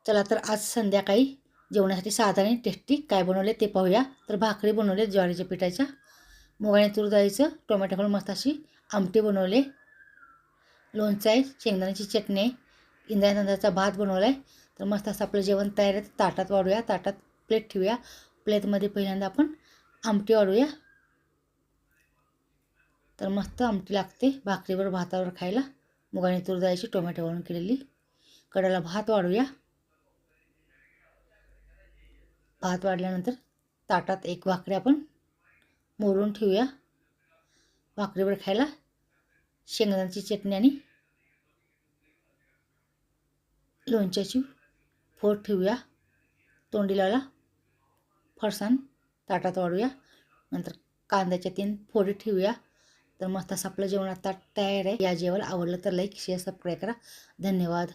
चला तर आज संध्याकाळी जेवणासाठी साधारण टेस्टी काय बनवले ते पाहूया. तर भाकरी बनवले ज्वारीच्या पिठाच्या, मुगाने तूर डाळीचं टोमॅटो घालून मस्त अशी आमटी बनवले, लोणचं आहे, शेंगदाण्याची चटणी आहे, इंद्रायणी तांदळाचा भात बनवला आहे. तर मस्त असं आपलं जेवण तयार आहे. ताटात वाढूया, ताटात प्लेट ठेवूया. प्लेटमध्ये पहिल्यांदा आपण आमटी वाढूया. तर मस्त आमटी लागते भाकरीवर भातावर खायला. मुगाने तूर डाळीची टोमॅटो घालून केलेली. कडाला भात वाढूया. भात वाढल्यानंतर ताटात एक भाकरी आपण मोडून ठेवूया. भाकरीवर खायला शेंगदाण्याची चटणी आणि लोणच्याची फोड ठेवूया. तोंडी लावायला फरसाण ताटात वाढूया. नंतर कांद्याच्या 3 फोडी ठेवूया. तर मस्त असं आपलं जेवणात ताट तयार आहे. या जेवण आवडलं तर लाईक शेअर सबस्क्राईब करा. धन्यवाद.